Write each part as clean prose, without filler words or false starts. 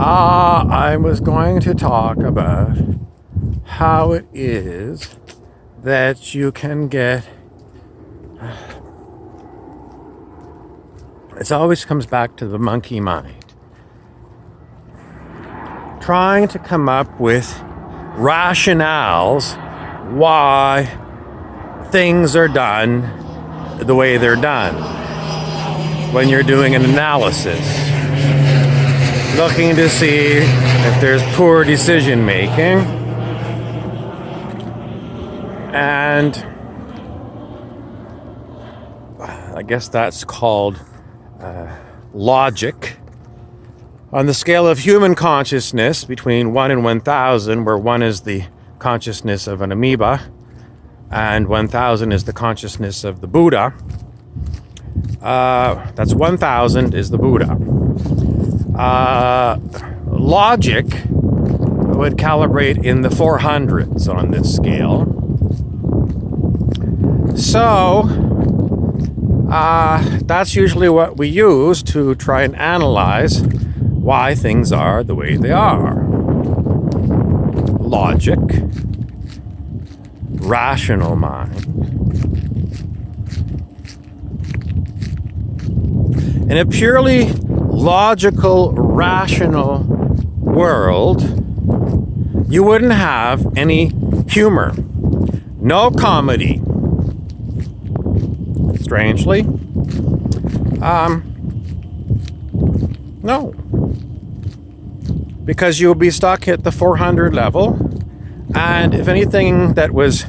I was going to talk about how it is that you can get... It always comes back to the monkey mind. Trying to come up with rationales why things are done the way they're done when you're doing an analysis, looking to see if there's poor decision making, and I guess that's called logic. On the scale of human consciousness, between 1 and 1,000, where 1 is the consciousness of an amoeba and 1,000 is the consciousness of the Buddha, that's 1,000 is the Buddha. Logic would calibrate in the 400s on this scale. So, that's usually what we use to try and analyze why things are the way they are. Logic, rational mind. In a purely logical, rational world, you wouldn't have any humor, no comedy. Strangely, no. Because you'll be stuck at the 400 level, and if anything that was,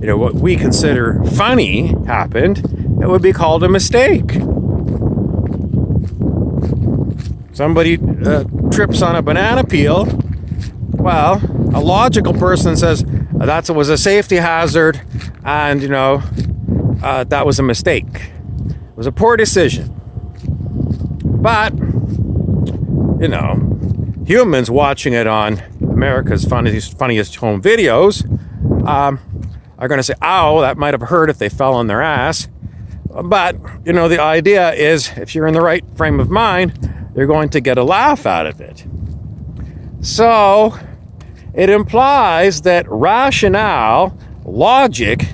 what we consider funny happened, it would be called a mistake. Somebody trips on a banana peel. Well, a logical person says that was a safety hazard, and that was a mistake. It was a poor decision. But humans watching it on America's funniest home videos are going to say, "Oh, that might have hurt if they fell on their ass." But the idea is, if you're in the right frame of mind, you're going to get a laugh out of it. So it implies that rationale, logic,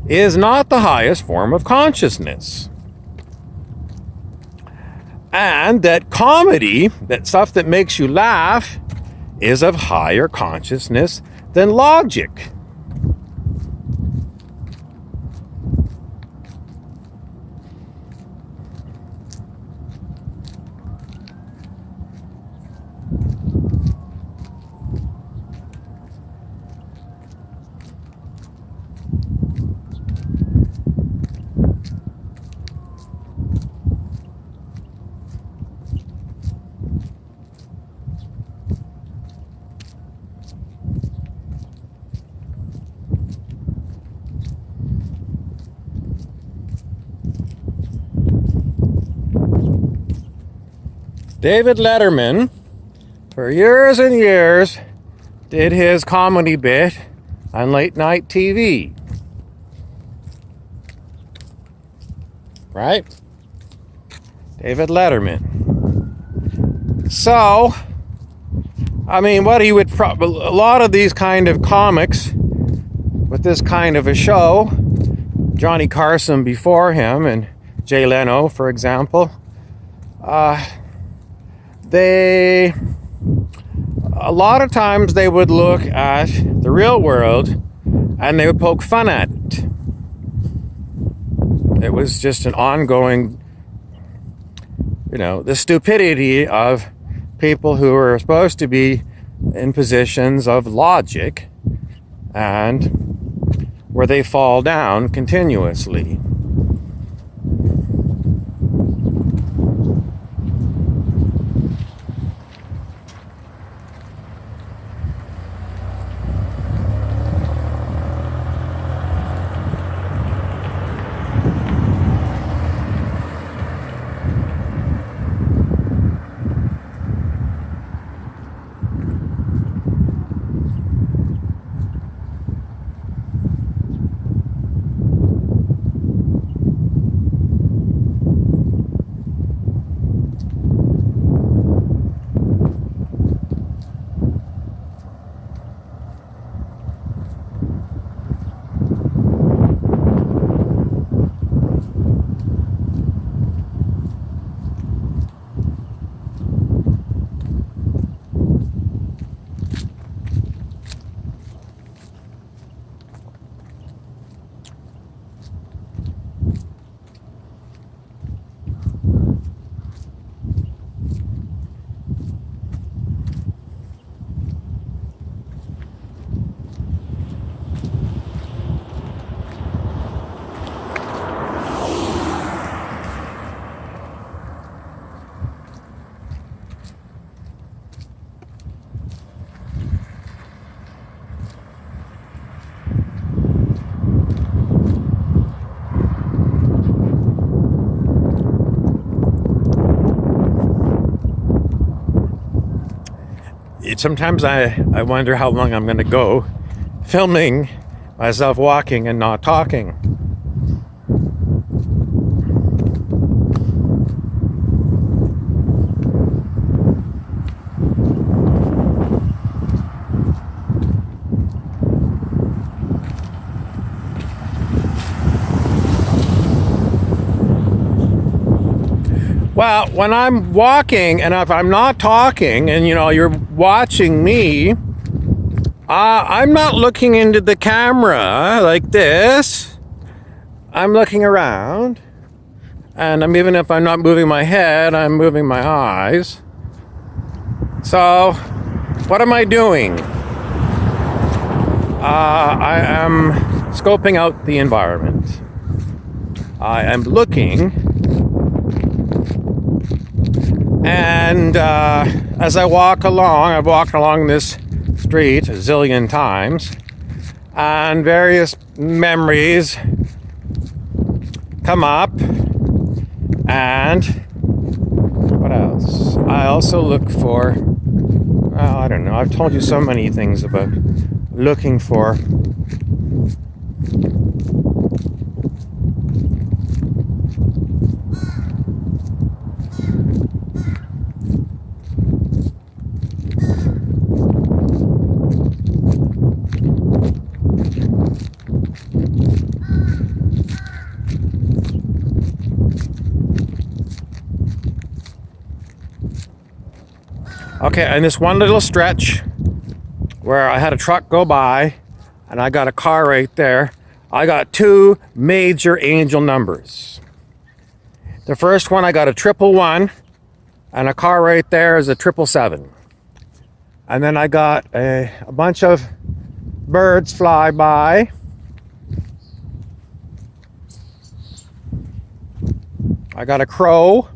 is not the highest form of consciousness. And that comedy, that stuff that makes you laugh, is of higher consciousness than logic. David Letterman, for years and years, did his comedy bit on late night TV. Right? David Letterman. So, what he would a lot of these kind of comics with this kind of a show, Johnny Carson before him and Jay Leno, for example, a lot of times they would look at the real world and they would poke fun at it. It was just an ongoing, the stupidity of people who are supposed to be in positions of logic and where they fall down continuously. sometimes I wonder how long I'm going to go filming myself walking and not talking. Well, when I'm walking and if I'm not talking and you're watching me, I'm not looking into the camera like this. I'm looking around, and even if I'm not moving my head, I'm moving my eyes. So, what am I doing? I am scoping out the environment. I am looking. And as I walk along, I've walked along this street a zillion times, and various memories come up. And what else? I also look for, well, I don't know, I've told you so many things about looking for. Okay, and this one little stretch where I had a truck go by and I got a car right there, I got two major angel numbers. The first one, I got a 111, and a car right there is a 777. And then I got a bunch of birds fly by. I got a crow.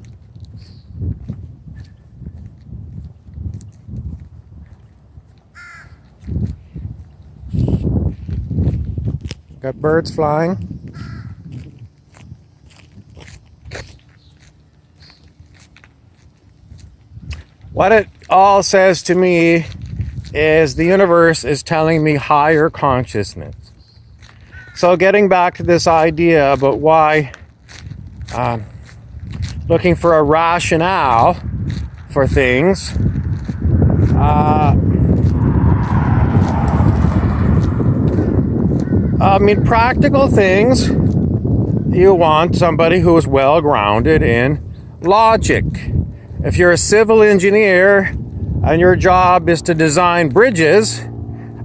Got birds flying. What it all says to me is the universe is telling me higher consciousness. So getting back to this idea about why looking for a rationale for things, practical things, you want somebody who is well grounded in logic. If you're a civil engineer and your job is to design bridges,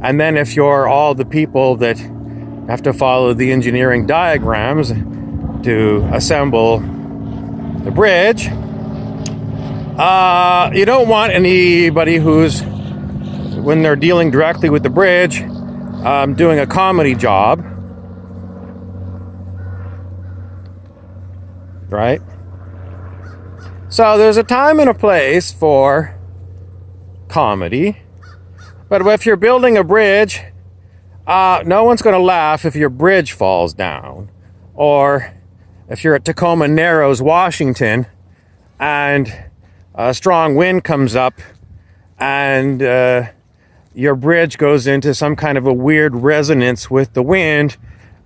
and then if you're all the people that have to follow the engineering diagrams to assemble the bridge, you don't want anybody who's, when they're dealing directly with the bridge, doing a comedy job, right? So there's a time and a place for comedy, but if you're building a bridge, no one's going to laugh if your bridge falls down, or if you're at Tacoma Narrows, Washington, and a strong wind comes up and your bridge goes into some kind of a weird resonance with the wind,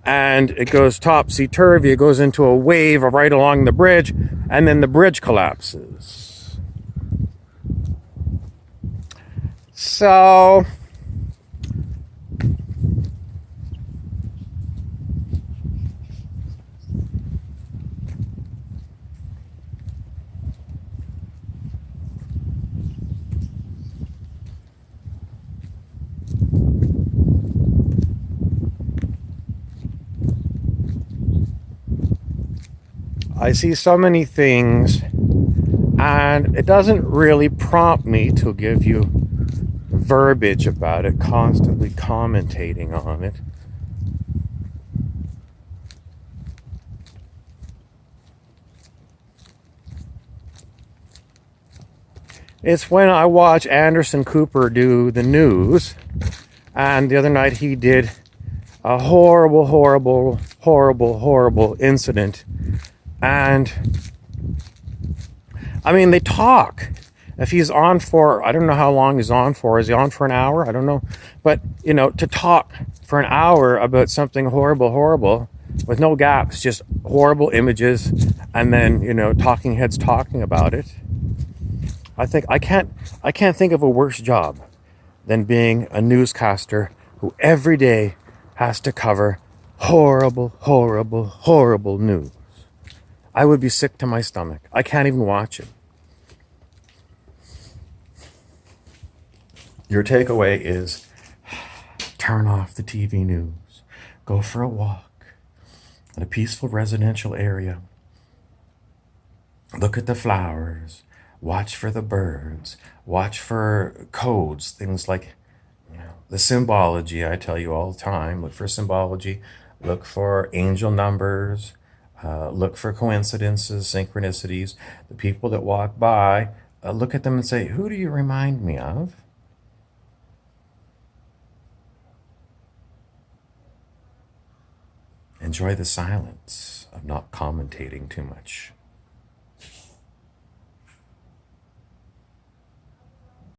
and it goes topsy-turvy. It goes into a wave right along the bridge, and then the bridge collapses. So I see so many things, and it doesn't really prompt me to give you verbiage about it, constantly commentating on it. It's when I watch Anderson Cooper do the news, and the other night he did a horrible incident. And I mean, they talk If he's on for, I don't know how long he's on for. Is he on for an hour? I don't know. But, you know, to talk for an hour about something horrible, with no gaps, just horrible images, and then, you know, talking heads talking about it. I can't think of a worse job than being a newscaster who every day has to cover horrible news. I would be sick to my stomach. I can't even watch it. Your takeaway is turn off the TV news. Go for a walk in a peaceful residential area. Look at the flowers. Watch for the birds. Watch for codes, things like, you know, the symbology. I tell you all the time, look for symbology. Look for angel numbers. Look for coincidences, synchronicities. The people that walk by, look at them and say, who do you remind me of? Enjoy the silence of not commentating too much.